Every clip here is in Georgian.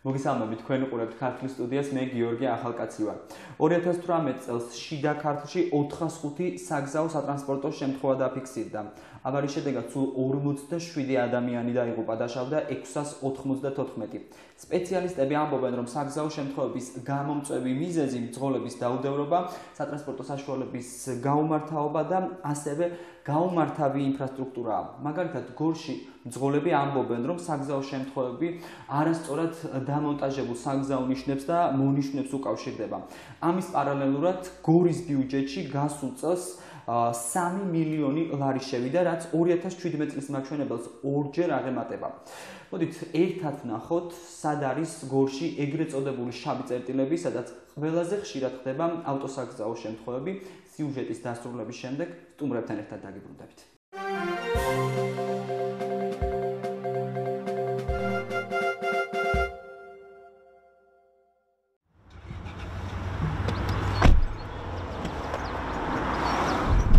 მოგესალმებით, თქვენ უყურებთ ქართლის სტუდიას, მე გიორგი ახალკაცი ვარ. 2018 წელს შიდა ქართლში 405 საგზაო სატრანსპორტო შემთხვევა დაფიქსირდა. ავარიის შედეგად სულ 47 ადამიანი დაიღუპა, დაშავდა 694. სპეციალისტები ამბობენ, რომ საგზაო შემთხვევების გამომწვევი მიზეზი მძღოლების დაუდევრობა, სატრანსპორტო საშუალების გაუმართავობა და ასევე გაუმართავი ინფრასტრუქტურაა. მაგალითად, გორში მძღოლები ამბობენ, რომ საგზაო შემთხვევები არასწორად დამონტაჟებულ საგზაო ნიშნებს და მონიშნებს უკავშირდება. ამის პარალელურად გორის ბიუჯეტში გასულ წელს 3 მილიონი ლარი შევიდა, რაც 2017 წლის მაჩვენებელს ორჯერ აღემატება. მოდით ერთად ვნახოთ, სად არის გორში ეგრეთ წოდებული შავი წერტილები, სადაც ყველაზე ხშირად ხდება ავტოსაგზაო შემთხვევები. სიუჟეტის დასრულების შემდეგ სტუმრებთან ერთად დაგიბრუნდებით.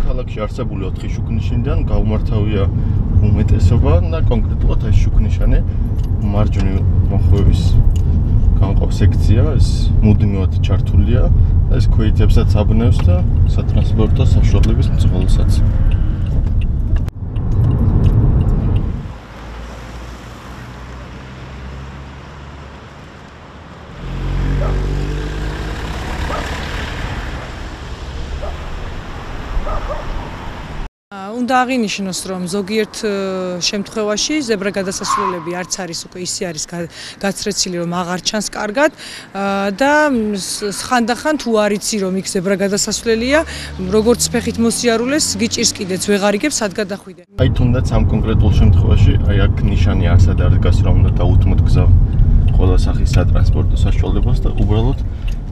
ქალაქში არსებული 4 შუქნიშნიდან გაუმართავია უმეტესობა და კონკრეტულად ეს შუქნიშანი მარჯვნივ მოხვევის განყოფ სექცია, ეს მუდმივად ჩართულია და ეს ქვეითებსაც აბნევს და სატრანსპორტო საშუალების მძღოლსაც. უნდა აღინიშნოს, რომ ზოგიერთ შემთხვევაში ზებრა გადასასვლელები არც არის უკვე ისე არის გაცრეცილი, რომ აღარ ჩანს კარგად და ხანდახან თუ არ იცი, რომ იქ ზებრა გადასასვლელია, როგორც ფეხით მოსიარულეს, გიჭირს კიდეც ვეღარ იგებს სად გადახვიდე. აი თუნდაც ამ კონკრეტულ შემთხვევაში აი აქ ნიშანი არსად არ დგას, რომ უნდა დაუთმოთ გზა ყველა სახის სატრანსპორტო საშუალებას და უბრალოდ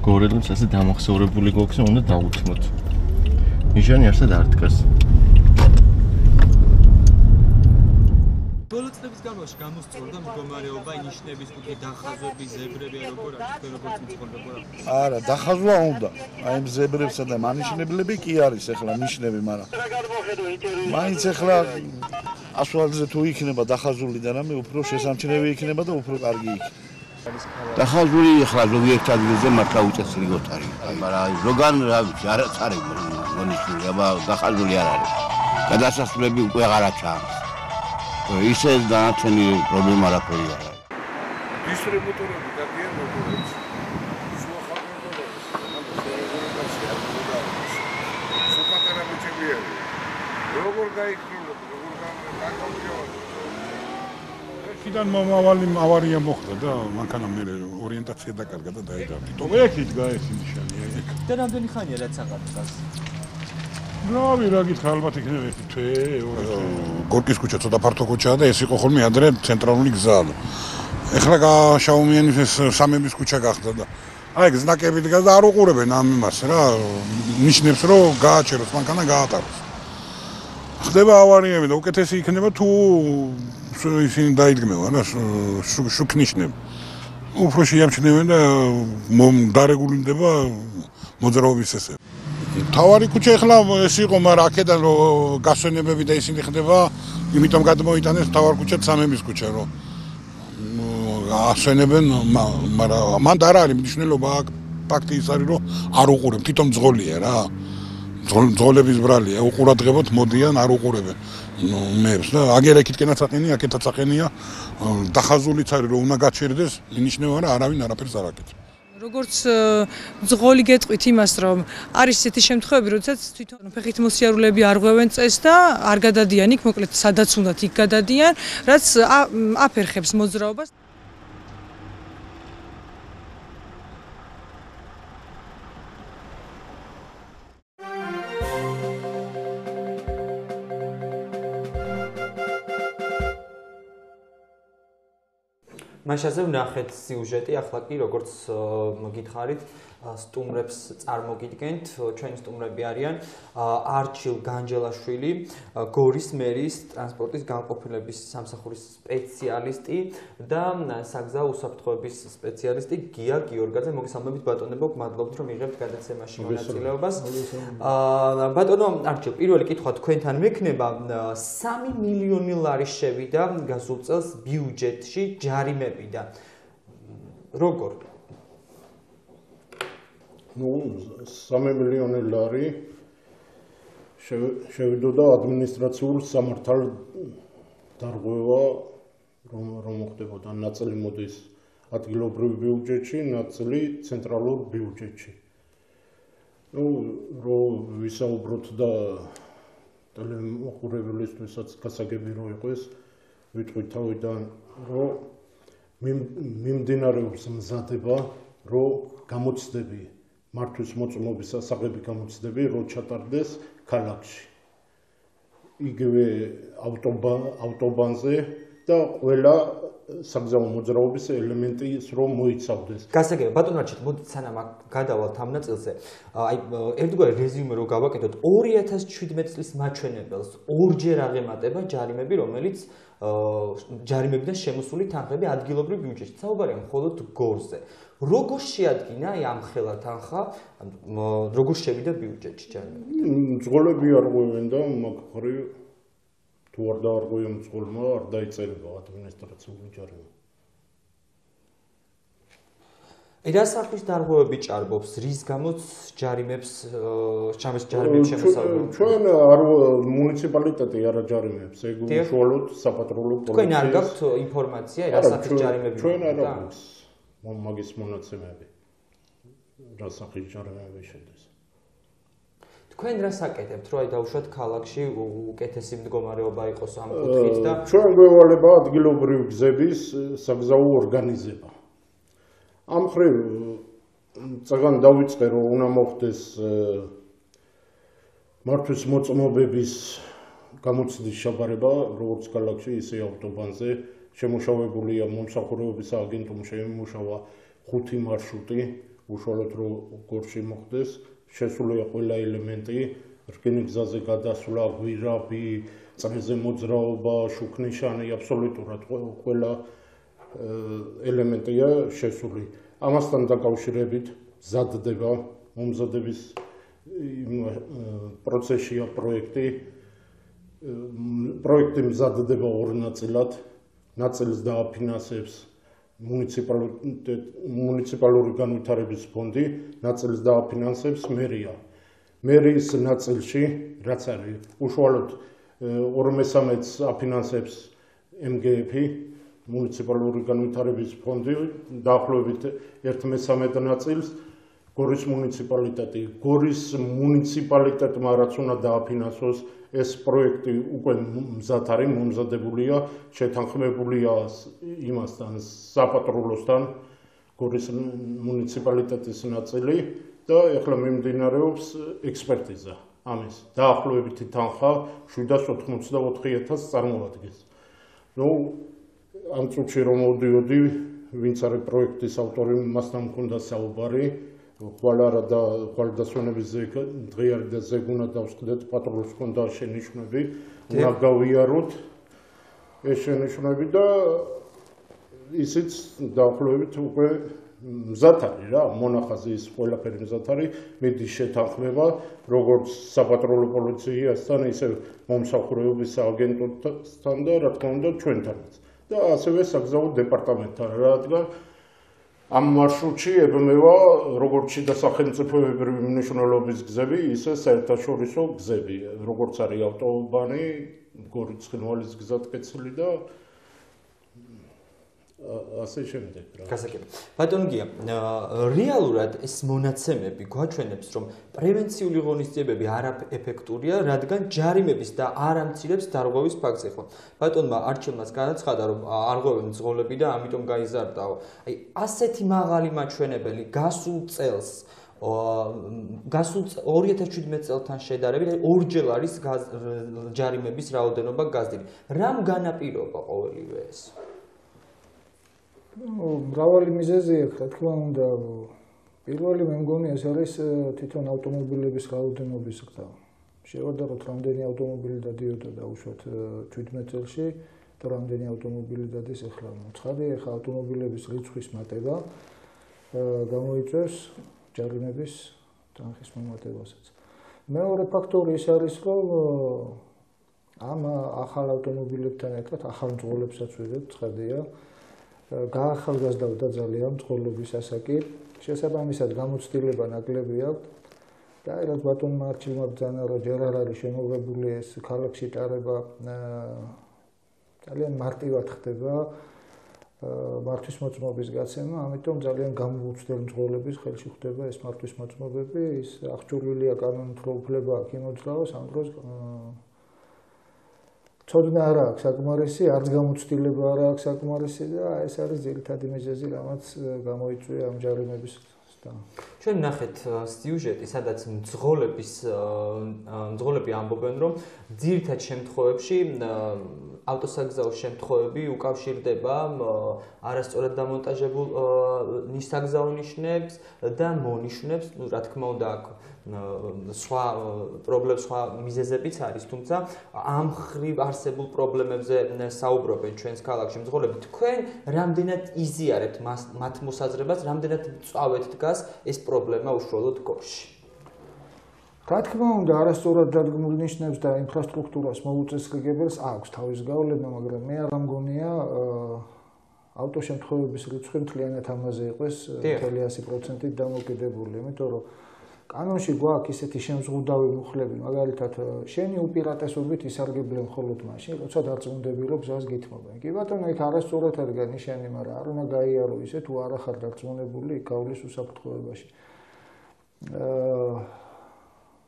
გორელებს ასე დამახსოვრებული გვაქვს, უნდა დაუთმოთ. ნიშანი არსად არ დგას. ბოლო წლების განმავლობაში გამოსწორდა მდგომარეობა, ნიშნების კუთხე დახაზვები, ზებრები, როგორ არის, როგორც მძღოლდება? არა, დახაზვა უნდა. აი ამ ზებრებსა და მანიშნებლები კი არის ახლა ნიშნები, მაგრამ მაინც ახლა ასფალტზე თუ იქნება დახაზული და რამე უფრო შესამჩნევი იქნება და უფრო კარგი იქნება. დახაზული ახლა ზოგიერთ ადგილზე მართლა უწესრიგოდ არის. მაგრამ ზოგან რა ვიცი, არც არის მონიშნული, აბა დახაზული არ არის. გადასასვლელები უკვე აღარა ჩანს. ისე დანარჩენი პრობლემა არაფერი არ არის. დისტრიბუტორები დადიან როგორც სხვა ხალხი სუპატარა მიჩებია. როგორ გაიქრულოთ, როგორ გამოვიოთ. ხიდან მომავალი ავარია მოხდა და მანქანა მე ორიენტაცია დაკარგა და დაიდო. ტოვექით გაეს ნიშანი ეგ. და რამდენი ხანია რაც აღარ დგას? რავი, რა გითხრა, ალბათ იქნება ერთი თვე, გორკის ქუჩა ცოტა ფართო ქუჩაა და ეს იყო ხოლმე ადრე ცენტრალური გზა. ეხლა შაუმიანის ეს სამების ქუჩა გახდა და აი ზნაკები დგას და არ უყურებენ ამ იმას რა, ნიშნებს რომ გააჩეროს მანქანა გაატაროს. ხდება ავარიები და უკეთესი იქნება თუ ისინი დაიდგმევან რა შუქნიშნები. უფრო შეამჩნევენ და დარეგულირდება მოძრაობის წესები. თავარი ქუჩა ახლა ეს იყო, მაგრამ აქედან რომ გასვენებები და ისინი ხდება, იმიტომ გადმოიტანეს თავარ ქუჩად სამების ქუჩა, რომ ასვენებენ, მაგრამ მანდ არ არის მნიშვნელობა, ფაქტი ის არის, რომ არ უყურებ, თვითონ მძღოლია რა. მძღოლების ბრალია, უყურადღებოთ მოდიან, არ უყურებენ. მეებს და აგერ ეკითკენაც აყენია, აქეთაც აყენია, დახაზულიც არის, რომ უნდა გაჩერდეს, ინიშნება რა, არავინ არაფერს არ აკეთებს. როგორც მძღოლი გეტყვით იმას, რომ არის ესეთი შემთხვევები, როდესაც თვითონ ფეხით მოსიარულეები არ ღვევენ წესს და არ გადადიან იქ, მოკლედ სადაც უნდათ იქ გადადიან, რაც აფერხებს მოძრაობას. მაშაზე ვნახეთ სიუჟეტი, ახლა კი როგორც გითხარით, სტუმრებს წარმოგიდგენთ. ჩვენი სტუმრები არიან არჩილ განჯელაშვილი, გორის მერის ტრანსპორტის განყოფილების სამსახურის სპეციალისტი და საგზაო უსაფრთხოების სპეციალისტი გია გიორგაძე. მოგესალმებით ბატონებო, გმადლობთ რომ იღებთ გადაცემაში მონაწილეობას. ბატონო არჩილ, პირველი კითხვა თქვენთან მექნება, 3 მილიონი ლარი შევიდა გასულ წელს ბიუჯეტში ჯარიმებიდან. როგორ? Ну, 3 მილიონი ლარი შევიდოდა ადმინისტრაციულ სამართალ დარღვევა, რომ ხდებოდა ნაწილი მოდის ადგილობრივ ბიუჯეტში, ნაწილი ცენტრალურ ბიუჯეტში. Ну, რომ ვისაუბროთ და ტელემოყურებლისთვისაც გასაგები რო იყოს, ვიტყვით თავიდან, რომ მიმდინარეობს მზადება, რომ გამოცდები მართვის მოწმობის ასაღები გამოცდები რო ჩატარდეს ქალაქში. იგივე ავტობანზე და ყველა საგზაო მოძრაობის ელემენტის რომ მოიცავდეს. გასაგებია, ბატონო არჩით, მოდით სანამ გადავალთ ამ ნაწილზე, აი ერთგვარი რეზიუმე რო გავაკეთოთ, 2017 წლის მაჩვენებელს ორჯერ აღემატება ჯარიმები, რომელიც ჯარიმებიდან შემოსული თანხები ადგილობრივ ბიუჯეტში. საუბარია მხოლოდ გორზე. როგორ შეადგინა აი ამ ხელა თანხა, როგორ შევიდა ბიუჯეტში ჯარიმები? მძღოლები არ ღვევენ და მაგხრივ თუ არ დაარღვია მძღოლმა, არ დაიწერება ადმინისტრაციული ჯარიმა. რა სახის დარღვევები ჭარბობს, რის გამოც ჯარიმებს ჯარიმებს შემოსავლობენ? ჩვენ არ მუნიციპალიტეტი არ აჯარიმებს, ეგ უშუალოდ საპატრულო პოლიცია. თქვენ არ გაქვთ ინფორმაცია რა სახის ჯარიმები? ჩვენ არ აქვს მაგის მონაცემები. რა სახის ჯარიმები შედის? თქვენ რას აკეთებთ, რომ აი დავუშვათ ქალაქში უკეთესი მდგომარეობა იყოს ამ კუთხით და ჩვენ გვევალება ადგილობრივ გზების საგზაო ორგანიზება. ამ ხრივ წაგან დავიწყე რომ უნდა მოხდეს მართვის მოწმობების გამოცდის შაბარება როგორც ქალაქში ისე ავტობანზე შემუშავებულია მომსახურებების აგენტუმში შემუშავა 5 მარშრუტი უშუალოდ რომ გორში მოხდეს შესულია ყველა ელემენტი რკინიგზაზე გადასვლა გვირაბი წრეზე მოძრაობა შუქნიშანი აბსოლუტურად ყველა ელემენტია შესული. ამასთან დაკავშირებით მზადდება მომზადების პროცესია პროექტი. პროექტი მზადდება ორ ნაწილად. ნაწილს დააფინანსებს მუნიციპალური განვითარების ფონდი, ნაწილს დააფინანსებს მერია. მერიის ნაწილში, რაც არის უშუალოდ 2/3-ს აფინანსებს MGF-ი მუნიციპალური განვითარების ფონდი, დაახლოებით 1/3 ნაწილს გორის მუნიციპალიტეტი. გორის მუნიციპალიტეტმა რაც უნდა დააფინანსოს ეს პროექტი უკვე მზად არის, მომზადებულია, შეთანხმებულია იმასთან, საპატრულოსთან, გორის მუნიციპალიტეტის ნაწილი და ეხლა მიმდინარეობს ექსპერტიზა ამის. დაახლოებითი თანხა 784,000 წარმოადგენს. ნუ ამ წუთში რომ მოვდიოდი, ვინც არის პროექტის ავტორი, მასთან მქონდა საუბარი, ხვალ არა და ხვალ დასვენების დღე არის და ზეგ უნდა დავსყიდეთ, პატრულს მქონდა შენიშვნები, უნდა გავიაროთ ეს შენიშვნები და ისიც დაახლოებით უკვე მზად არის რა, მონახაზის ყველაფერი მზად არის, მიდის შეთანხმება, როგორც საპატრულო პოლიციასთან, ისე მომსახურებების აგენტებთან და რა თქმა უნდა ჩვენთანაც. და ასევე საგზაო დეპარტამენტთან, რადგან ამ მარშრუტში ებმევა როგორც შიდა სახელმწიფოებრივი მნიშვნელობის გზები, ისე საერთაშორისო გზები, როგორც არის ავტობანი, გორის ცხინვალის გზატკეცილი და ასე შემდეგ რა. გასაგებია. ბატონო გია, რეალურად ეს მონაცემები გვაჩვენებს, რომ პრევენციული ღონისძიებები არაეფექტურია, რადგან ჯარიმების და არ ამცირებს დარღვევის ფაქტს. ხო, ბატონმა არჩილმას განაცხადა, რომ არ ღვევენ მძღოლები და ამიტომ გაიზარდაო. აი, ასეთი მაღალი მაჩვენებელი გასულ წელს 2017 წელთან შედარებით ორჯერ არის ჯარიმების რაოდენობა გაზრდილი. რამ განაპირობა ყოველივე ეს? მრავალი მიზეზია, რა თქმა უნდა. პირველი მე მგონი ეს არის თვითონ ავტომობილების რაოდენობის გზა. შევადაროთ რამდენი ავტომობილი დადიოდა დაუშვათ 17 წელში და რამდენი ავტომობილი დადის ახლა. ცხადია, ახლა ავტომობილების რიცხვის მატება გამოიწვევს ჯარიმების თანხის მომატებასაც. მეორე ფაქტორი ის არის, რომ ამ ახალ ავტომობილებთან ერთად ახალ მძღოლებსაც ვიღებთ, ცხადია. გაახალგაზრდავდა ძალიან მძღოლობის ასაკი. შესაბამისად გამოცდილება ნაკლები აქვს და რაც ბატონმა არჩილმა ბრძანა რომ ჯერ არ არის შემოღებული ეს ქალაქში ტარება ძალიან მარტივად ხდება მართვისმოწმობის გაცემა, ამიტომ ძალიან გამოუცდელ მძღოლების ხელში ხდება ეს მართვისმოწმობები, ის აღჭურვილია კანონით რომ უფლება აქვს იმოძრავოს, ამ დროს ცოდნა არ აქვს საკმარისი, არც გამოცდილება არ აქვს საკმარისი და ეს არის ძირითადი მიზეზი, რამაც გამოიწვია ამ ჯარიმების ჩვენ ნახეთ სიუჟეტი, სადაც მძღოლები ამბობენ, რომ ძირითად შემთხვევებში ავტოსაგზაოს შემთხვევები უკავშირდება არასწორად დამონტაჟებულ საგზაო ნიშნებს და მონიშნებს, რა თქმა უნდა, სხვა პრობლემებს, სხვა მიზეზებიც არის, თუმცა ამ ხრივ არსებულ პრობლემებზე საუბრობენ ჩვენს ქალაქში მძღოლები. თქვენ რამდენად იზიარებთ მათ მოსაზრებას, რამდენად მწვავედ დგას ეს პრობლემა უშუალოდ გორში? რა თქმა უნდა, არასწორად დადგმულ ნიშნებს და ინფრასტრუქტურას მოუწესრიგებელს აქვს თავის გავლენა, მაგრამ მე არ მგონია ავტოშემთხვევების რიცხვი მთლიანად ამაზე იყოს 100% დამოკიდებული, იმიტომ რომ კანონში გვაქვს ისეთი შემზღუდავი მუხლები, მაგალითად, შენი უპირატესობით ისარგებლენ მხოლოდ მაშინ, როცა დარწმუნდები რომ გზას გითმობენ. კი ბატონო, იქ არასწორად არის ნიშანი, მაგრამ არ უნდა გაიარო ისე თუ არ ახარ დარწმუნებული გავლის უსაფრთხოებაში.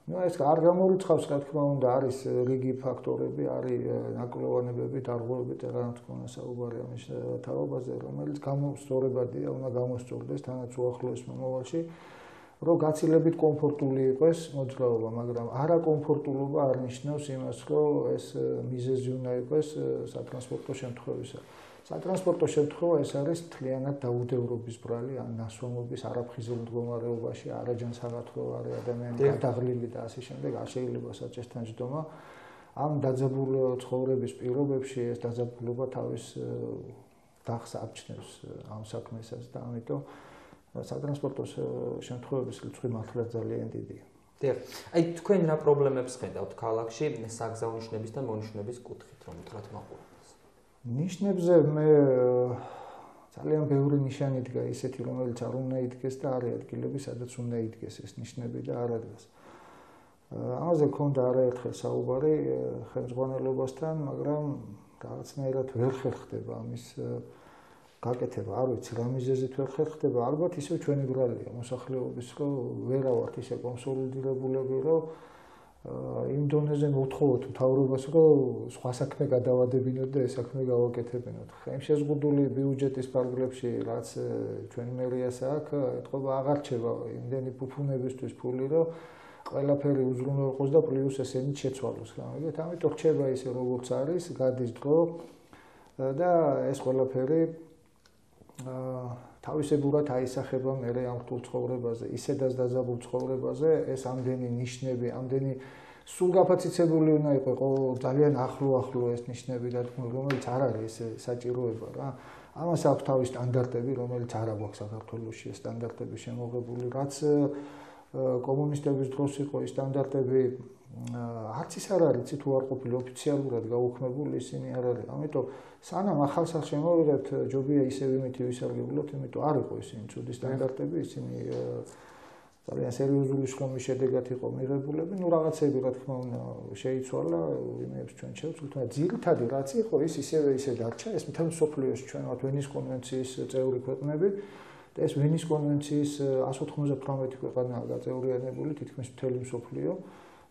ეს არ გამორიცხავს, რა თქმა უნდა, არის რიგი ფაქტორები, არის ნაკლოვანებები, დარღვევები, რა თქმა უნდა, საუბარი ამის თავობაზე, რომელიც გამოსწორებადია, უნდა გამოსწორდეს თანაც უახლოეს მომავალში, რომ გაცილებით კომფორტული იყოს მოძრაობა, მაგრამ არაკომფორტულობა არ ნიშნავს იმას, რომ ეს მიზეზი უნდა იყოს სატრანსპორტო შემთხვევისა. სატრანსპორტო შემთხვევა ეს არის მთლიანად დაუდევრობის ბრალი, ან ნასვამობის არაფხიზელ მდგომარეობაში, არაჯანსაღათო არის ადამიანი გადაღლილი და ასე შემდეგ, არ შეიძლება საჭესთან ჯდომა. ამ დაძაბულ ცხოვრების პირობებში ეს დაძაბულობა თავის დახს ამჩნევს ამ საქმესაც და ამიტომ სატრანსპორტო შემთხვევების რიცხვი მართლა ძალიან დიდია. აი თქვენ რა პრობლემებს ხედავთ ქალაქში საგზაო ნიშნების და მონიშნების კუთხით, რომ უთხრათ მაყურებელს? ნიშნებზე მე ძალიან ბევრი ნიშანი დგა ისეთი, რომელიც არ უნდა იდგეს და არის ადგილები, სადაც უნდა იდგეს ეს ნიშნები და არ ადგას. ამაზე ქონდა არაერთხელ საუბარი ხელმძღვანელობასთან, მაგრამ რაღაცნაირად ვერ ხერხდება ამის გაკეთება, არ ვიცი რა მიზეზით ვერ ხერხდება, ალბათ ისევ ჩვენი ბრალია მოსახლეობის, რომ ვერა ვართ ისე კონსოლიდირებულები, რომ იმ დონეზე მოთხოვოთ მთავრობას, რომ სხვა საქმე გადავადებინოთ და ეს საქმე გავაკეთებინოთ. ხელშეზღუდული ბიუჯეტის ფარგლებში, რაც ჩვენი მერიას აქვს, ეთყობა აღარ რჩება იმდენი ფუფუნებისთვის ფული, რომ ყველაფერი უზრუნველყოს და პლუს ესენი შეცვალოს. ამიტომ რჩება ისე როგორც არის, გადის დრო და ეს ყველაფერი თავისებურად აისახება მერე ამ რთულ ცხოვრებაზე, ისედაც დაძაბულ ცხოვრებაზე, ეს ამდენი ნიშნები, ამდენი სულ გაფაციცებული უნდა იყოს ძალიან ახლო ეს ნიშნები დადგმული, რომელიც არ არის ესე საჭიროება რა. ამას აქვს თავის სტანდარტები, რომელიც არ აქვს საქართველოში ეს სტანდარტები შემოღებული, რაც კომუნისტების დროს იყო ეს სტანდარტები არც ის არ არის, თუ არ ყოფილი ოფიციალურად გაუქმებული, ისინი არ არის. ამიტომ სანამ ახალსახ შემოვიდეთ, ჯობია ისევ იმითი ვისარგებლოთ, იმიტომ არ იყო ისინი ცუდი სტანდარტები, ისინი ძალიან სერიოზული შრომის შედეგად იყო მიღებულები. ნუ რაღაცები, რა თქმა უნდა, შეიცვალა, იმებს ჩვენ შევწყვეტ, მაგრამ ძირითადი რაც იყო, ის ისევე დარჩა, ეს მთელ მსოფლიოში ჩვენ ვართ ვენის კონვენციის წევრი ქვეყნები. და ეს ვენის კონვენციის 198 ქვეყანაა გაწევრიანებული, თითქმის მთელი მსოფლიო.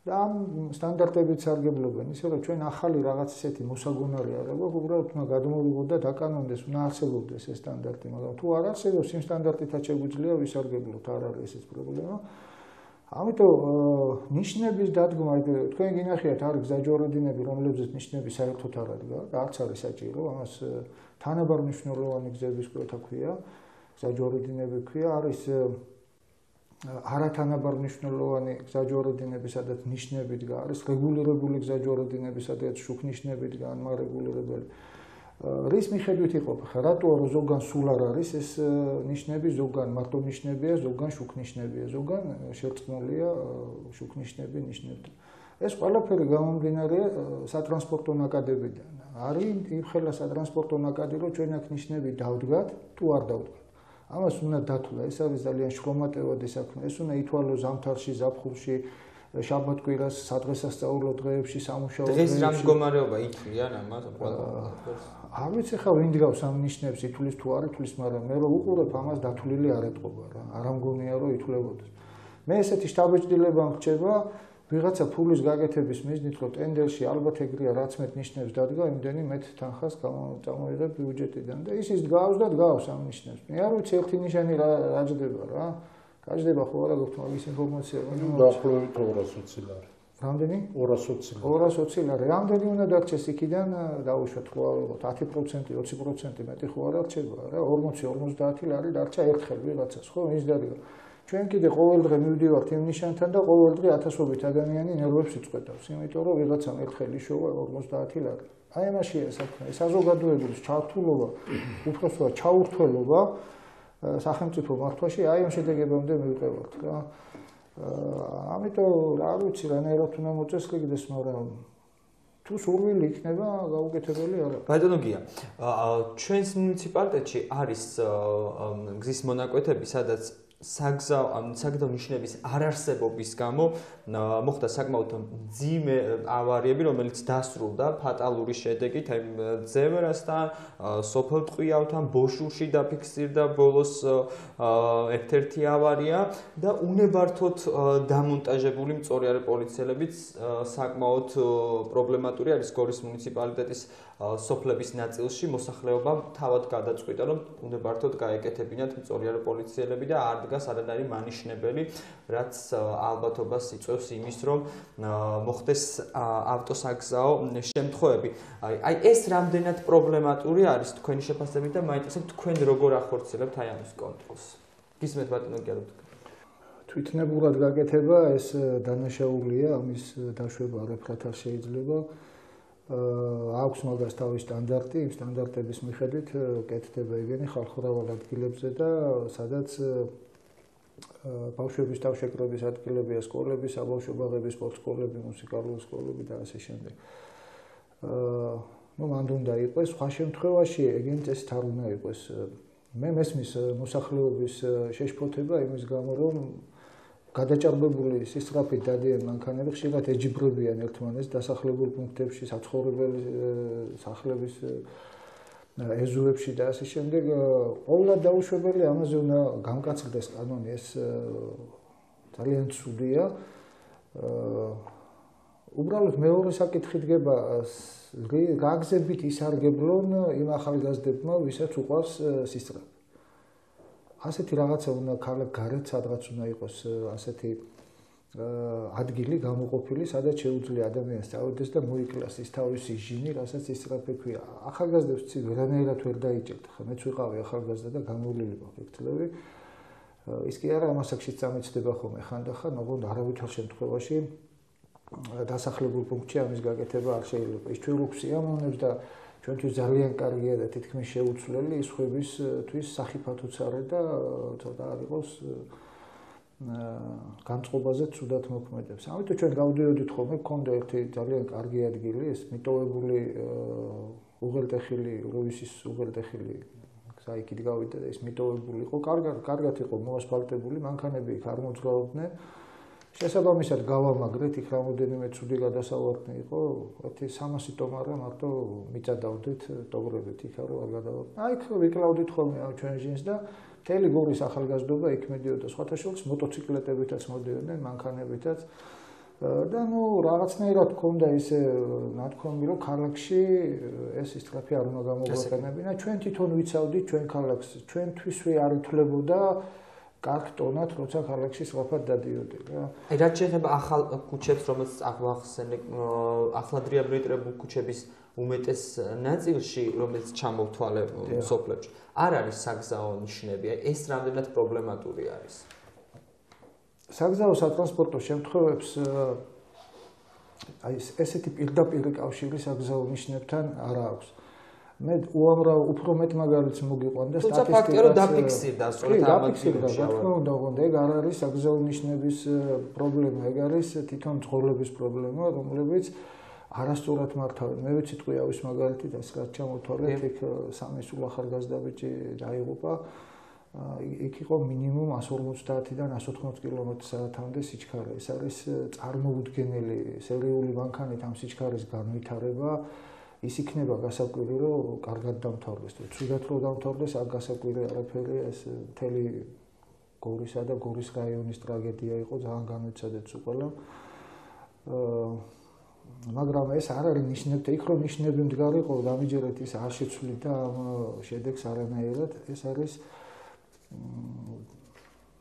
და ამ სტანდარტებით სარგებლობენ, ისე რომ ჩვენ ახალი რაღაც ისეთი მოსაგონარი არ აქვს, უბრალოდ უნდა გადმოვიღოთ და დაკანონდეს, უნდა არსებობდეს ეს სტანდარტი, მაგრამ თუ არ არსებობს, იმ სტანდარტითაც შეგვიძლია ვისარგებლოთ, არ არის ესეც პრობლემა. ამიტომ ნიშნების დადგმა, თქვენ გინახიათ, არის გზაჯვარედინები, რომლებზეც ნიშნები საერთოდ არ ადგა და არც არის საჭირო, ამას თანაბარ მნიშვნელოვანი გზების კვეთა ქვია, გზაჯვარედინები ქვია, არის არათანაბარ მნიშვნელოვანი გზაჯვარედინები, სადაც ნიშნები დგა, არის რეგულირებული გზაჯვარედინები, სადაც შუქნიშნები დგა, ანმარეგულირებელი. რის მიხედვით იყოფა? რატოა რომ ზოგან სულ არ არის ეს ნიშნები, ზოგან მარტო ნიშნებია, ზოგან შუქნიშნებია, ზოგან შერწყმულია შუქნიშნები ნიშნებთან. ეს ყველაფერი გამომდინარეა სატრანსპორტო ნაკადებიდან. არის იმხელა სატრანსპორტო ნაკადი, რომ ჩვენ აქ ნიშნები დავდგათ, თუ არ დავდგათ. ამას უნდა დათვლა, ეს არის ძალიან შრომატევადი საქმე. ეს უნდა ითვალოს ზამთარში, ზაფხულში, შაბათ-კვირას, სადღესასწაულო დღეებში, სამუშაო დღეებში. დღეს რა მდგომარეობა ითვლიან ამას ყველაფერს? არ ვიცი ხა ვინ დგავს ამ ნიშნებს, ითვლის თუ არ ითვლის, მაგრამ მე რო უყურებ ამას დათვლილი არ ეტყობა რა. არ ამგონია რომ ითვლებოდეს. მე ესეთი შტაბეჭდილება მრჩება ვიღაცა ფულის გაკეთების მიზნით, რომ ტენდერში ალბათ ეგრეა რაც მეტ ნიშნებს დადგა, იმდენი მეტ თანხას წამოიღებ ბიუჯეტიდან და ის დგავს და დგავს ამ ნიშნებს. მე არ ვიცი ერთი ნიშანი რა ჯდება რა. გაჯდება ხო არა გქონდა მაგის ინფორმაცია, რომ დაახლოებით 220 ლარი. რამდენი? 220 ლარი. 220 ლარი. რამდენი უნდა დარჩეს იქიდან დავუშვათ ხო ავიღოთ 10%, 20% მეტი ხო არ რჩება რა. 40-50 ლარი დარჩა ერთხელ ვიღაცას ხო ის დადგა. ჩვენ კიდე ყოველ დღე მივდივართ იმ ნიშანთან და ყოველ დღე ათასობით ადამიანი ნერვებს იწყვეტავს, იმიტომ რომ ვიღაცამ ერთხელ იშოვა 50 ლარი. აი ამაშია საქმე. საზოგადოების ჩართულობა, უბრალოდ ჩაურთველობა სახელმწიფო მართვაში აი ამ შედეგებამდე მივყევართ რა. ამიტომ რა ვიცი რანაირად უნდა მოწესრიგდეს, მაგრამ თუ სურვილი იქნება გაუკეთებელი არა. ბატონო გია, ჩვენს მუნიციპალიტეტში არის გზის მონაკვეთები, სადაც საგზაო ნიშნების არარსებობის გამო მოხდა საკმაოდ მძიმე ავარიები, რომელიც დასრულდა ფატალური შედეგით, აი ძევრასთან, სოფელ ტყვიავთან, ბოშურში დაფიქსირდა ბოლოს ერთ-ერთი ავარია და უნებართოდ დამონტაჟებული მწოლიარე პოლიციელებიც საკმაოდ პრობლემატური არის გორის მუნიციპალიტეტის სოფლების ნაწილში მოსახლეობა თავად გადაწყვიტა, რომ უნებართოდ გაეკეთებინათ მწოლიარე პოლიციელები და არ დგას არანაირი მანიშნებელი, რაც ალბათობას იწვევს იმის, რომ მოხდეს ავტოსაგზაო შემთხვევები. აი ეს რამდენად პრობლემატური არის თქვენი შეფასებით და მაინტერესებს თქვენ როგორ ახორციელებთ აი ამის კონტროლს. გისმენთ ბატონო გია. თვითნებურად გაკეთება ეს დანაშაულია, ამის დაშვება არაფრად არ შეიძლება. აქვს მაგას თავის სტანდარტი, იმ სტანდარტების მიხედვით კეთდება იგენი ხალხურავალ ადგილებზე და სადაც ბავშვების თავშეკრების ადგილებია, სკოლები, საბავშვო ბაღები, სპორტსკოლები, მუსიკალური სკოლები და ასე შემდეგ. მანდ უნდა იყოს, სხვა შემთხვევაში ეგენი წესით არ უნდა იყოს. მე მესმის მოსახლეობის შეშფოთება იმის გამო, რომ გადაჭარბებული სისწრაფით დადიან მანქანები, ხშირად ეჯიბრებიან ერთმანეთს დასახლებულ პუნქტებში, საცხოვრებელი სახლების ეზოებში და ასე შემდეგ. ყოველად დაუშვებელი ამაზე უნდა გამკაცრდეს კანონი, ეს ძალიან ცუდია. უბრალოდ მეორე საკითხი დგება, რა გზებით ისარგებლონ იმ ახალგაზრდებმა, ვისაც უყვარს სისწრაფე. ასეთი რაღაცა უნდა ქალაქ გარეთ სადღაც უნდა იყოს ასეთი ადგილი გამოყოფილი, სადაც შეუძლია ადამიანს წავიდეს და მოიკლას ის თავისი ჟინი, რასაც ისწრაფე ქვია. ახალგაზრდებს ცი ვერანაირად ვერ დაიჭერთ. ხა მეც ვიყავი ახალგაზრდა და გამოვლილი ვიყავ ექცლები. ის კი არა ამასაკშიც წამეცდება ხოლმე ხანდახან, ოღონდ არავითარ შემთხვევაში დასახლებულ პუნქტში ამის გაკეთება არ შეიძლება. ის ჩვენ რუქს სიამოვნებს და ჩვენთვის ძალიან კარგია და თითქმის შეუცვლელი ის ხვებისთვის სახიფათოც არის და ცოტა არ იყოს განწყობაზე ცუდად მოქმედებს. ამიტომ ჩვენ გავდიოდით ხოლმე, გქონდა ერთი ძალიან კარგი ადგილი, ეს მიტოვებული უღელტეხილი, რუისის უღელტეხილი გზა იქით გავიდა და ეს მიტოვებული იყო, კარგად იყო მოასფალტებული, მანქანები იქ არ მოძრაობდნენ. შესაბამისად გავამაგრეთ, იქ რამოდენიმე ცუდი გადასავარდნი იყო, ერთი 300 ტომარა მარტო მიწადავდით ტოგრებით იქ რომ არ გადავარდნით. აი იქ ვიკლავდით ხოლმე ჩვენ ჟინს და მთელი გორის ახალგაზრდობა იქ მედიოდა, სხვათა შორის მოტოციკლეტებითაც მოდიოდნენ, მანქანებითაც. და რაღაცნაირად გქონდა ისე ნათქვამი, რომ ქალაქში ეს ისწრაფი არ უნდა გამოგვეყენებინა. ჩვენ თვითონ ვიცავდით ჩვენ ქალაქს, ჩვენთვისვე არ ითვლებოდა კარგ ტონად, როცა ქალაქში სწრაფად დადიოდი რა. აი რაც შეეხება ახალ ქუჩებს, რომელსაც აღვახსენე, ახლად რეაბილიტირებულ ქუჩების უმეტეს ნაწილში, რომელიც ჩამოვთვალე სოფლებში, არ არის საგზაო ნიშნები. აი ეს რამდენად პრობლემატური არის. საგზაო სატრანსპორტო შემთხვევებს აი ესეთი პირდაპირ კავშირი საგზაო ნიშნებთან არ აქვს. მე უამრავ უფრო მეტ მაგალითს მოგიყვანდა სტატისტიკას. თუმცა ფაქტია რომ დაფიქსირდა სწორედ ამ დაფიქსირდა, რა თქმა უნდა, ოღონდ ეგ არ არის საგზაო ნიშნების პრობლემა, ეგ არის თვითონ ცხოვრების პრობლემა, რომლებიც არასწორად მართავენ. მე ვიცი ტყვიავის მაგალითით, ეს რაც ჩამოთვალეთ, იქ სამი სულ ახალგაზრდა ბიჭი დაიღუპა. იქ იყო მინიმუმ 150-დან 180 კმ/სთ-მდე სიჩქარე. ეს არის წარმოუდგენელი სერიული მანქანით ამ სიჩქარის განვითარება. ის იქნება გასაკვირი, რომ კარგად დამთავრდეს. ცუდად რომ დამთავრდეს, აქ გასაკვირი არაფერია, ეს მთელი გორისა და გორის რაიონის ტრაგედია იყო, ძალიან განვიცადეთ უყველა. მაგრამ ეს არ არის ნიშნები, იქ რომ ნიშნები მდგარი იყო, დამიჯერეთ ის არ შეცვლიდა ამ შედეგს არანაირად. ეს არის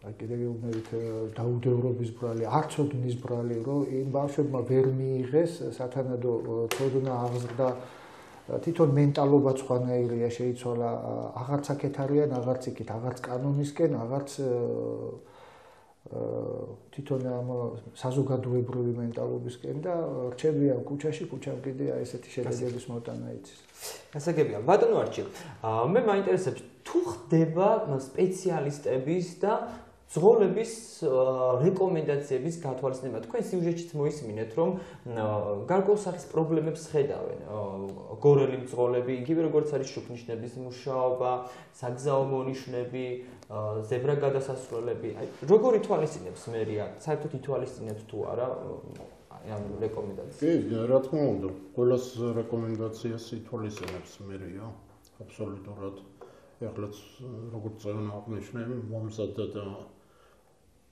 კიდევ გეუბნებით დაუდევრობის ბრალი, არც ოდნის ბრალი, რომ იმ ბავშვებმა ვერ მიიღეს სათანადო ცოდნა აღზრდა, თვითონ მენტალობაც სხვანაირია შეიცვალა, აღარც აქეთ არიან, აღარც იქით, აღარც კანონისკენ, აღარც თვითონ ამ საზოგადოებრივი მენტალობისკენ და რჩებიან ქუჩაში, ქუჩამ კიდე ესეთი შედეგების მოტანა იცის. გასაგებია. ბატონო არჩილ, მე მაინტერესებს თუ ხდება სპეციალისტების და ზღოლების რეკომენდაციების გათვალისწინება. თქვენ სიუჟეტშიც მოისმინეთ, რომ გარკვეულ სახის პრობლემებს ხედავენ გორელი მძღოლები, იგივე როგორც არის შუქნიშნების მუშაობა, საგზაო მონიშნები, ზებრა გადასასვლელები. როგორ ითვალისწინებს მერია? საერთოდ ითვალისწინებს თუ არა ამ რეკომენდაციას? კი, რა თქმა უნდა, ყველას რეკომენდაციას ითვალისწინებს მერია, აბსოლუტურად. ეხლაც როგორც წევნა აღნიშნე,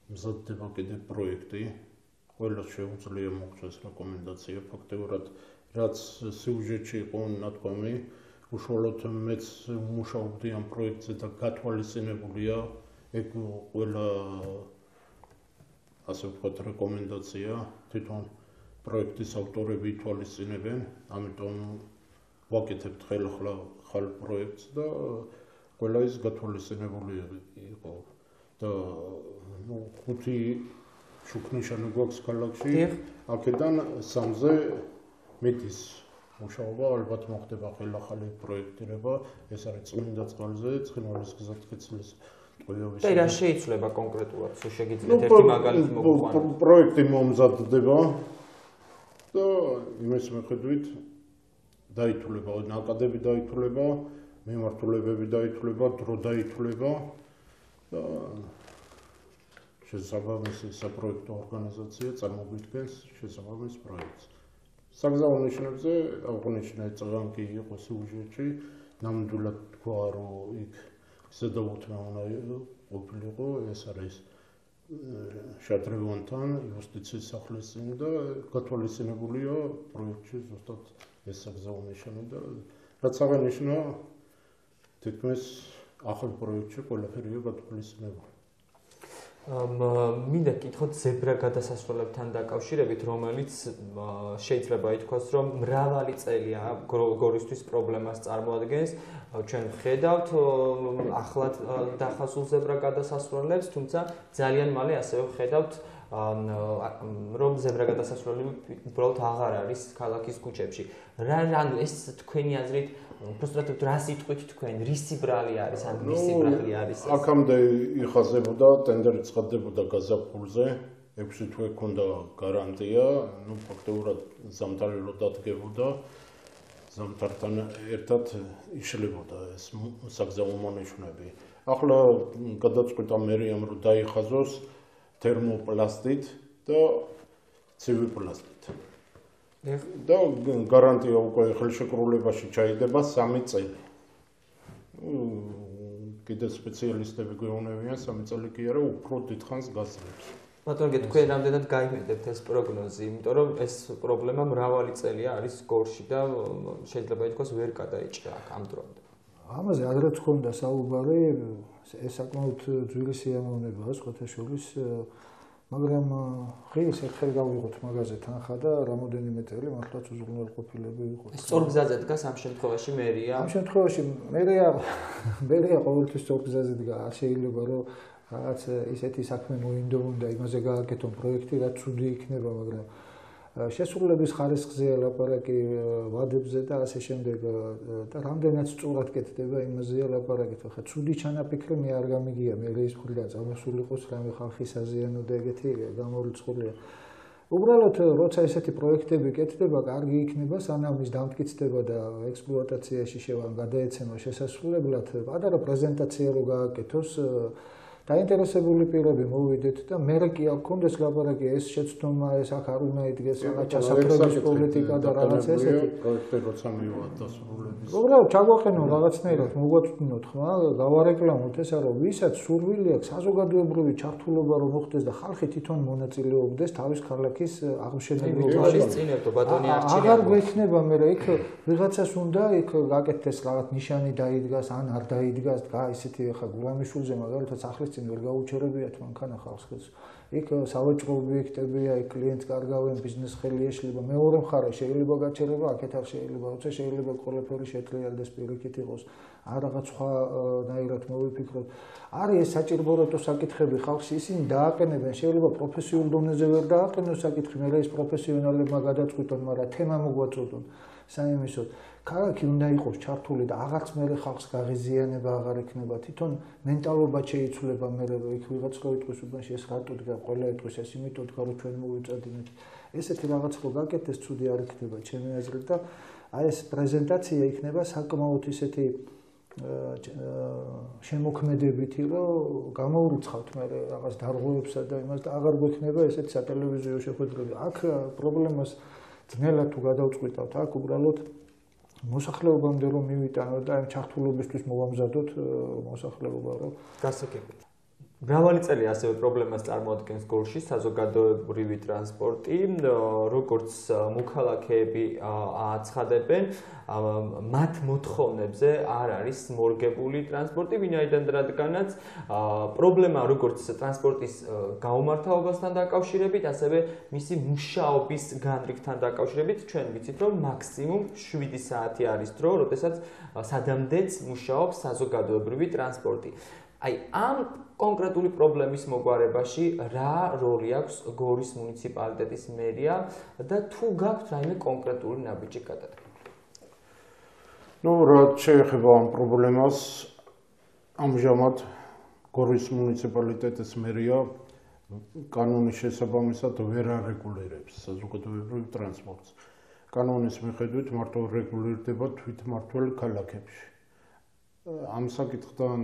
მომზადდება კიდე პროექტი, ყველას შეუძლია მოხდეს რეკომენდაცია. ფაქტობრივად, რაც სიუჟეტში იყო ნათქვამი, უშუალოდ მეც მუშაობდი ამ პროექტზე და გათვალისწინებულია ეგ ყველა ასე ვთქვათ რეკომენდაცია, თვითონ პროექტის ავტორები ითვალისწინებენ, ამიტომ ვაკეთებთ ხალ პროექტს და ყველა ის გათვალისწინებული იყო და ხუთი შუქნიშანი გვაქვს ქალაქში, აქედან სამზე მეტის მუშაობა ალბათ მოხდება ხელახალი პროექტირება, ეს არის წმინდა წყალზე, ცხინვალის გზატკეცილის ტყვიავის. და რა შეიცვლება კონკრეტულად, თუ შეგიძლიათ ერთი მაგალითი მოგიყვანოთ? პროექტი მომზადდება და იმის მიხედვით დაითვლება, ნაკადები დაითვლება, მიმართულებები დაითვლება, დრო დაითვლება და შესაბამისი საპროექტო ორგანიზაცია წარმოგვიდგენს შესაბამის პროექტს. საგზაო ნიშნებზე აღნიშნე წაღანგი იყო სიუჟეტში, ნამდვილად თქვა, რომ იქ ზედაუთმეუნა ყოფილიყო, ეს არის შადრევანთან იუსტიციის სახლის წინ და გათვალისწინებულია პროექტში ზუსტად ეს საგზაო ნიშანი და რაც აღნიშნა თითქმის ახალ პროექტში ყველაფერია გათვალისწინებული. მინდა გითხოთ ზებრა გადასასვლელებთან დაკავშირებით, რომელიც შეიძლება ითქვას, რომ მრავალი წელია გორისთვის პრობლემას წარმოადგენს. ჩვენ ვხედავთ ახლად დახაზულ ზებრა გადასასვლელებს, თუმცა ძალიან მალე ასევე ვხედავთ რომ ზებრა გადასასვლელები უბრალოდ აღარ არის ქალაქის ქუჩებში. ანუ ეს თქვენი აზრით უბრალოდ რა სიტყვით თქვენ, რისი ბრალი არის, ან რისი ბრალი არის ეს? აქამდე იხაზებოდა, ტენდერი ცხადდებოდა გაზაფხულზე, 6 თვე ქონდა გარანტია, ფაქტობრივად ზამთარილო დადგებოდა, ზამთართან ერთად იშლებოდა ეს საგზაო მონიშნები. ახლა გადაწყვიტა მერიამ, რომ დაიხაზოს თერმოპლასტით და ცივი პლასტით. და გარანტია უკვე ხელშეკრულებაში ჩაიდება 3 წელი. კიდე სპეციალისტები გვეუბნებიან 3 წელი კი არა, უფრო დიდხანს გასძლებს. ბატონო, თქვენ რამდენად გაიმედებთ ეს პროგნოზი, იმიტომ რომ ეს პრობლემა მრავალი წელია არის გორში და შეიძლება ითქვას ვერ გადაიჭრა ამ დრომდე. ამაზე ადრეც ხონდა საუბარი, ეს საკმაოდ ძვირი სიამოვნებაა სხვათა შორის, მაგრამ ღირს ერთხელ გავიღოთ მაგაზე თანხა და რამოდენიმე წელი მართლაც უზრუნველყოფილები იყო. სწორგზაზე დგას ამ შემთხვევაში მერია? ამ შემთხვევაში მერია ყოველთვის სწორგზაზე დგა, არ შეიძლება რომ რაღაც ისეთი საქმე მოინდომონ და იმაზე გააკეთონ პროექტი, რაც ცუდი იქნება, მაგრამ შესრულების ხარისხზე ლაპარაკი ვადებზე და ასე შემდეგ და რამდენად სწორად კეთდება იმაზეა ლაპარაკი. ხა ცუდი ჩანაფიქრი მე არ გამიგია, მე ის მხრიდან წამოსული იყოს რამე ხალხის აზიანო და ეგეთი გამორიცხულია. უბრალოდ როცა ესეთი პროექტები კეთდება, კარგი იქნება, სანამ ის დამტკიცდება და ექსპლუატაციაში გადაეცემა შესასრულებლად, პატარა პრეზენტაცია რო გააკეთოს დაინტერესებული პირები მოვიდეთ და მერე კი არ გქონდეს ლაპარაკი ეს შეცდომა, ეს აქ არ უნდა იდგეს რაღაც ჩასაფრების პოლიტიკა და რაღაც ესეთი. პროექტი როცა მივა დასრულების. უბრალოდ ჩაგვაყენო რაღაცნაირად, მოგვაწვდინოთ ხმა, გავარეკლამოთ ესა რომ ვისაც სურვილი აქვს საზოგადოებრივი ჩართულობა რომ მოხდეს და ხალხი თვითონ მონაწილეობდეს თავის ქალაქის აღმშენებლობაში. აღარ გვექნება მე იქ ვიღაცას უნდა იქ გაკეთდეს რაღაც ნიშანი დაიდგას ან არ დაიდგას და ესეთი ხა გულამიშვილზე მაგალითად სახლის წინ ვერ გაუჩერებიათ მანქანა ხალხს. იქ სავაჭრო ობიექტებია, იქ კლიენტს კარგავენ, ბიზნეს ხელი ეშლება. მეორე მხარე შეიძლება გაჩერება, აქეთ არ შეიძლება, როცა შეიძლება ყველაფერი შეტრიალდეს პირიქით იყოს. არ რაღაც სხვანაირად მოვიფიქროთ. არის ეს საჭიროებო საკითხები ხალხს ისინი დააყენებენ, შეიძლება პროფესიულ დონეზე ვერ დააყენოს საკითხი, მე ის პროფესიონალებმა გადაწყვიტონ, მაგრამ თემა მოგვაწოდონ. საიმისოდ ქალაქი უნდა იყოს ჩართული და აღარც მერე ხალხს გაღიზიანება აღარ იქნება. თვითონ მენტალობა შეიცვლება მერე რომ იქ ვიღაც რო იტყვის უბანში ეს რატო დგა, ყველა იტყვის ეს იმიტომ დგა რომ ჩვენ მოვიწადინეთ. ესეთი რაღაც რო გაკეთდეს ცუდი არ იქნება ჩემი აზრით და აი ეს პრეზენტაცია იქნება საკმაოდ ისეთი შემოქმედებითი რომ გამოურიცხავთ მე რაღაც დარღვევებსა და იმას და აღარ გვექნება ესეთი სატელევიზიო შეხვედრები. აქ პრობლემას ძნელად თუ გადავწყვიტავთ, აქ უბრალოდ მოსახლეობამდე რომ მივიტანოთ და ამ ჩართულობისთვის მოვამზადოთ მოსახლეობა რომ გასაგებია. მრავალი წელი ასევე პრობლემას წარმოადგენს გორში საზოგადოებრივი ტრანსპორტი, როგორც მოქალაქეები აცხადებენ, მათ მოთხოვნებზე არ არის მორგებული ტრანსპორტი, ვინაიდან რადგანაც პრობლემა როგორც ტრანსპორტის გაუმართავობასთან დაკავშირებით, ასევე მისი მუშაობის განრიგთან დაკავშირებით, ჩვენ ვიცით, რომ მაქსიმუმ 7 საათი არის დრო, როდესაც სადამდეც მუშაობს საზოგადოებრივი ტრანსპორტი. აი ამ კონკრეტული პრობლემის მოგვარებაში რა როლი აქვს გორის მუნიციპალიტეტის მერია და თუ გაქვთ რაიმე კონკრეტული ნაბიჯი გადადგმული? რაც შეეხება ამ პრობლემას, ამჟამად გორის მუნიციპალიტეტის მერია კანონის შესაბამისად ვერ არეგულირებს საზოგადოებრივ ტრანსპორტს. კანონის მიხედვით მარტო რეგულირდება თვითმმართველ ქალაქებში. ამ საკითხთან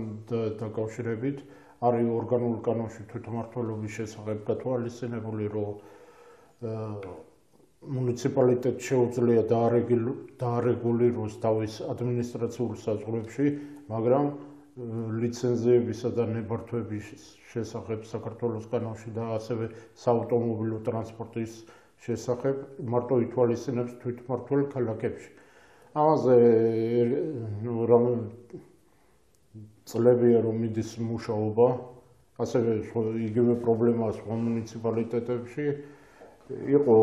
დაკავშირებით არის ორგანულ კანონში თვითმმართველობის შესახებ გათვალისწინებული, რომ მუნიციპალიტეტს შეუძლია დაარეგულიროს თავის ადმინისტრაციულ საზღვრებში, მაგრამ ლიცენზიებისა და ნებართვების შესახებ საქართველოს კანონში და ასევე საავტომობილო ტრანსპორტის შესახებ მარტო ითვალისწინებს თვითმმართველ ქალაქებში. ამაზე წლებია რომ მიდის მუშაობა, ასევე იგივე პრობლემაა სხვა მუნიციპალიტეტებში. იყო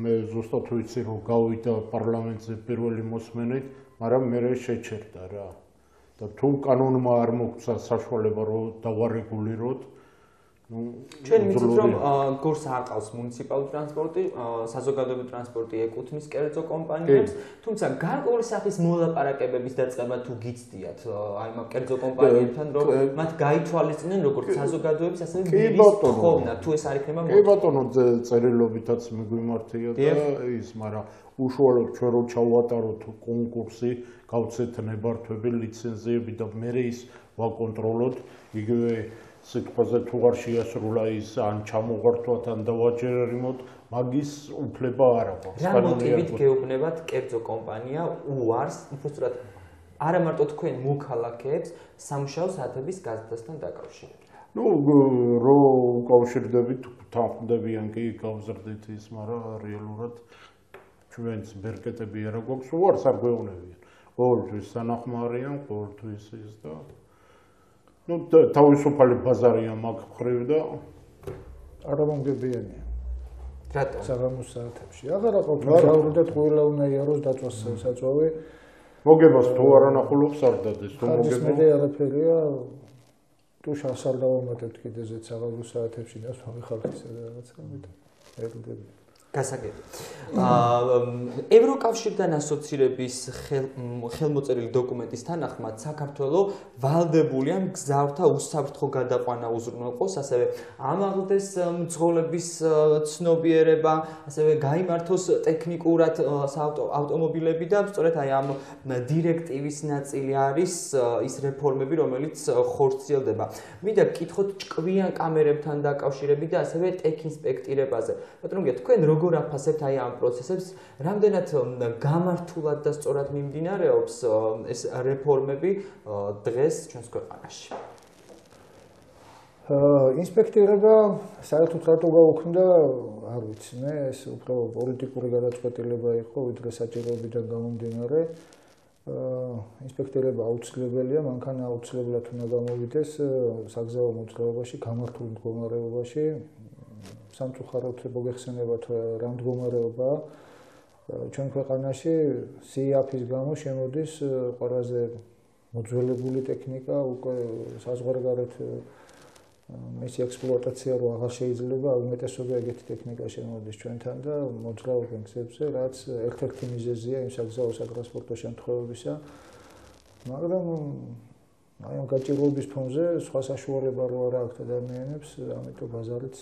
მე ზუსტად ვიცი რომ გავიდა პარლამენტზე პირველი მოსმენით, მაგრამ მე შეჩერდა რა. და თუ კანონმა არ მოგცა საშუალება რომ დავარეგულიროთ, ჩვენ ვიცით რომ გორს არ ყავს მუნიციპალური ტრანსპორტი, საზოგადოებრივი ტრანსპორტი ეკუთვნის კერძო კომპანიებს, თუმცა გარკვეული სახის მოლაპარაკებების დაწყება თუ გიცდიათ აი ამ კერძო კომპანიებთან, რომ მათ გაითვალისწინեն როგორც საზოგადოების, ასევე მირის თხოვნა, თუ ეს არ იქნება კი ბატონო, წერილობითაც მიგვიმართია და ის, მაგრამ უშუალოდ ჩვენ რო ჩავატაროთ კონკურსი, გავცეთ ნებართვები, ლიცენზიები და მე ის ვაკონტროლოთ, იგივე სიტყვაზე თუ არ შეასრულა ის ან ჩამოღართვათ ან დავაჯერებოთ, მაგის უფლება არ აქვს. რა მოტივით გეუბნებათ კერძო კომპანია უარს, უბრალოდ არა მარტო თქვენ მოქალაქეებს სამუშაო საათების გაზრდასთან დაკავშირებით? რო უკავშირდებით, თანხმდებიან კი გავზრდით ის, მაგრამ რეალურად ჩვენს ბერკეტები არა გვაქვს, უარს არ გვეუბნებიან. ყოველთვის სანახმარიან, ყოველთვის ის და თავისუფალი ბაზარია მაგ მხრივ და არა მომგებიანია. რატო? საღამოს საათებში. აღარა ყოფილი და ყველა უნდა იაროს დაწვას საწვავი. მოგებას თუ არ ანახულობს არ დადეს, თუ მოგება მე არაფერია. თუ შავს არ დავამატებთ კიდეზეც საღამოს საათებში და სხვა ხალხისა და რაღაცა ამიტომ ერდები. გასაგები. ევროკავშირთან ასოცირების ხელმოწერილი დოკუმენტის თანახმად საქართველო ვალდებულია მგზავრთა უსაფრთხო გადაყვანა უზრუნველყოს, ასევე ამაღლდეს მძღოლების ცნობიერება, ასევე გაიმართოს ტექნიკურად ავტომობილები და სწორედ აი ამ დირექტივის ნაწილი არის ის რეფორმები, რომელიც ხორციელდება. მინდა გკითხოთ ჭკვიან კამერებთან დაკავშირებით და ასევე ტექინსპექტირებაზე. ბატონო, თქვენ როგორ აფასებთ აი ამ პროცესებს, რამდენად გამართულად და სწორად მიმდინარეობს ეს რეფორმები დღეს ჩვენს ქვეყანაში? ინსპექტირება საერთოდ რატო გაუქმდა, არ ვიცი, მე ეს უფრო პოლიტიკური გადაწყვეტილება იყო, ვიდრე საჭიროებიდან გამომდინარე. ინსპექტირება აუცილებელია, მანქანა აუცილებლად უნდა გამოვიდეს საგზაო მოძრაობაში, გამართულ მდგომარეობაში. სამწუხაროდ მოგეხსენებათ რა მდგომარეობაა ჩვენ ქვეყანაში სიაფის გამო შემოდის ყველაზე მოძველებული ტექნიკა, უკვე საზღვარგარეთ მისი ექსპლუატაცია რო აღარ შეიძლება, უმეტესობა ეგეთი ტექნიკა შემოდის ჩვენთან და მოძრაობენ გზებზე, რაც ერთ-ერთი მიზეზია იმ საგზაო სატრანსპორტო შემთხვევებისა. მაგრამ აი ამ გაჭირვების ფონზე სხვა საშუალება რო არ აქვს ადამიანებს, ამიტომ ბაზარიც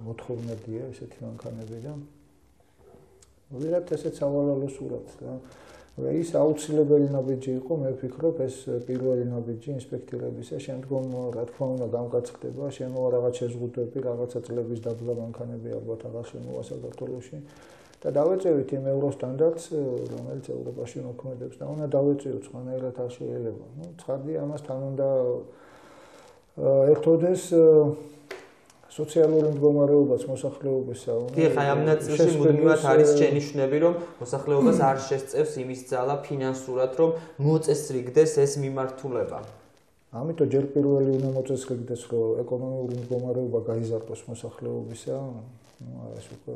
მოთხოვნადია ესეთი მანქანები და ვიღებთ ესეც სავალალო სურათს რა. ის აუცილებელი ნაბიჯი იყო, მე ვფიქრობ, ეს პირველი ნაბიჯი ინსპექტირებისა, შემდგომ რა თქმა უნდა გამკაცდება, შემოვა რაღაც შეზღუდვები, რაღაცა წლების დაბლა მანქანები ალბათ აღარ შემოვა საქართველოში. და დავეწევით იმ ევროსტანდარტს, რომელიც ევროპაში მოქმედებს და უნდა დავეწევოთ სხვანაირად არ შეიძლება. ცხადია, ამასთან უნდა ერთოდეს სოციალური მდგომარეობაც მოსახლეობისა. დიახ, აი ამ ნაწილში მუდმივად არის შენიშვნები, რომ მოსახლეობას არ შესწევს იმის ძალა ფინანსურად, რომ მოწესრიგდეს ეს მიმართულება. ამიტომ ჯერ პირველი უნდა მოწესრიგდეს, რომ ეკონომიკური მდგომარეობა გაიზარდოს მოსახლეობისა, ეს უკვე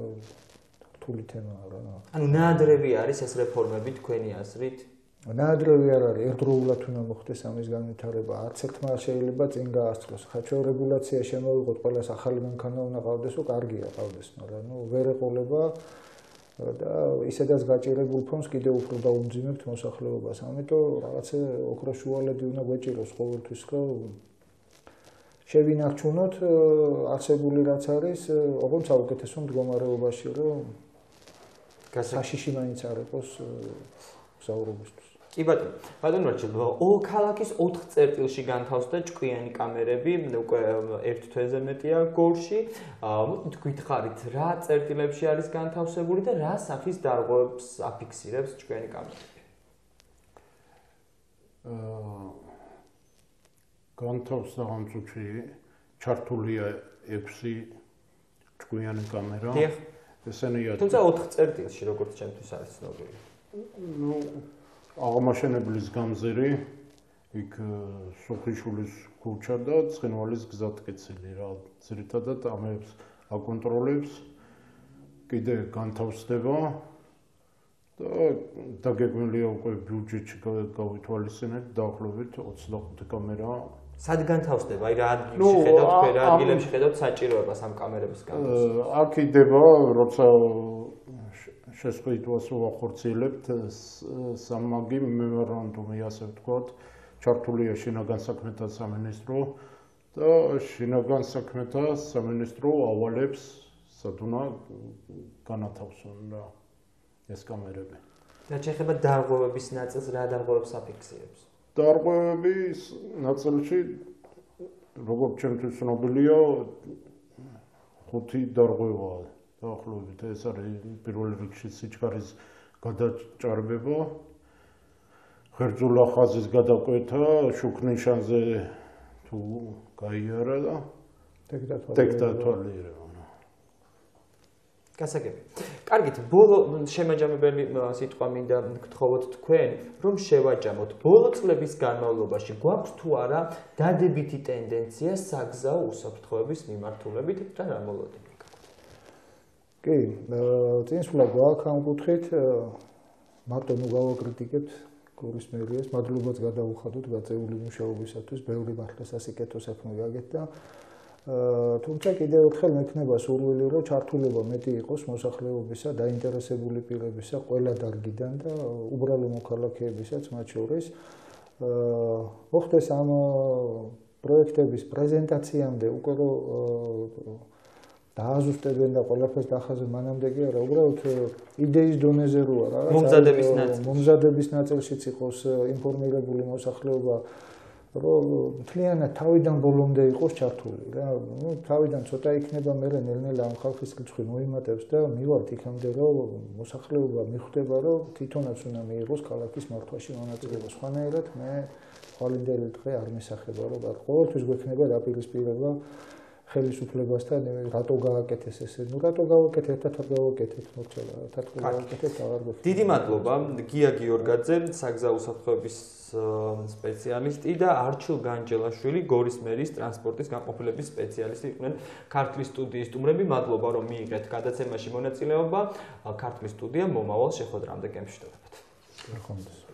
რთული თემაა რა. ანუ ნაადრევი არის ეს რეფორმები თქვენი აზრით? ნაადრევი არ არის, ერთდროულად უნდა მოხდეს ამის განვითარება. არც ერთმა შეიძლება წინ გაასწროს. ხა ჩვენ რეგულაცია შემოვიღოთ, ყველას ახალი მანქანა უნდა ყავდესო, კარგია ყავდეს, მაგრამ ვერ ეყოლება და ისედაც გაჭირებულ ფონს კიდევ უფრო დაუმძიმებთ მოსახლეობას. ამიტომ რაღაცა ოქროშუალედი უნდა გვეჭიროს ყოველთვის, რომ შევინარჩუნოთ არსებული რაც არის, ოღონდ საუკეთესო მდგომარეობაში, რომ გასაშიში მაინც არ იყოს გზავრობისთვის. კი ბატონო, ბატონო რჩევ, ქალაქის 4 წერტილში განთავსდა ჭკვიანი კამერები, უკვე ერთ თვეზე მეტია გორში. გითხარით, რა წერტილებში არის განთავსებული და რა სახის დარღვევებს აფიქსირებს ჭკვიანი კამერები? განთავსდა ამ წუთში ჩართულია 6 ჭკვიანი კამერა. ესენია. თუმცა 4 წერტილში, როგორც ჩემთვის არის ცნობილი. აღმაშენებლის გამზირი, იქ სოფლიშვილის ქუჩა და ცხინვალის გზატკეცილი რა. ძირითადად ამებს აკონტროლებს, კიდე განთავსდება და დაგეგმილია უკვე ბიუჯეტში გავითვალისწინეთ დაახლოებით 25 კამერა. სად განთავსდება? აი რა ადგილში ხედავთ, რა ადგილებში ხედავთ საჭიროებას ამ კამერების განთავსებას? აქ იდება, როცა შესყიდვას ვახორციელებთ სამმაგი მემორანდუმი, ასე ვთქვათ, ჩართულია შინაგან საქმეთა სამინისტრო და შინაგან საქმეთა სამინისტრო ავალებს სად უნდა განათავსონ რა ეს კამერები. რა შეეხება დარღვევების ნაწილს, რა დარღვევებს აფიქსირებს? დარღვევების ნაწილში, როგორც ჩემთვის ცნობილია, 5 დარღვევაა. დაახლოებით ეს არის პირველ რიგში სიჩქარის გადაჭარბება, ღერძულა ხაზის გადაკვეთა, შუქნიშანზე თუ გაიარა და ტექდათვალიერება. გასაგები. კარგით, ბოლო შემაჯამებელი სიტყვა მინდა გთხოვოთ თქვენ, რომ შევაჯამოთ ბოლო წლების განმავლობაში გვაქვს თუ არა დადებითი ტენდენცია საგზაო უსაფრთხოების მიმართულებით და რა მოლოდინი? კი, წინსვლა გვაქვს ამ კუთხით, მარტო ნუ გავაკრიტიკებთ გორის მერიას, მადლობაც გადავუხადოთ გაწეული მუშაობისათვის, ბევრი მართლა სასიკეთო საქმე გაგეთ და თუმცა კიდევ ერთხელ მექნება სურვილი, რომ ჩართულობა მეტი იყოს მოსახლეობისა, დაინტერესებული პირებისა ყველა დარგიდან და უბრალო მოქალაქეებისაც მათ შორის. მოხდეს ამ პროექტების პრეზენტაციამდე უკვე დააზუსტებენ და ყველაფერს დახაზენ მანამდე კი არა, უბრალოდ იდეის დონეზე რო არა, მომზადების ნაწილშიც იყოს ინფორმირებული მოსახლეობა, რომ მთლიანად თავიდან ბოლომდე იყოს ჩართული რა. თავიდან ცოტა იქნება, მერე ნელ-ნელა ამ ხალხის რიცხვი მოიმატებს და მივართ იქამდე, რომ მოსახლეობა მიხვდება, რომ თვითონაც უნდა მიიღოს ქალაქის მართვაში მონაწილეობა. სხვანაირად მე ხვალინდელი დღე არ მისახება, რომ ყოველთვის გვექნება დაპირისპირება ხელისუფლებასთან, რატო გააკეთეს ესე? რატო გავაკეთეთ, ერთად გავაკეთეთ, მოგცელა, ერთად გავაკეთეთ, აღარ გვექნება. დიდი მადლობა გია გიორგაძე, საგზაო უსაფრთხოების სპეციალისტი და არჩილ განჯელაშვილი, გორის მერის ტრანსპორტის განყოფილების სპეციალისტი იყვნენ ქართლის სტუდიის სტუმრები. მადლობა რომ მიიღეთ გადაცემაში მონაწილეობა. ქართლის სტუდია მომავალ შეხვედრამდე გემშვიდობებთ. გახონდეს.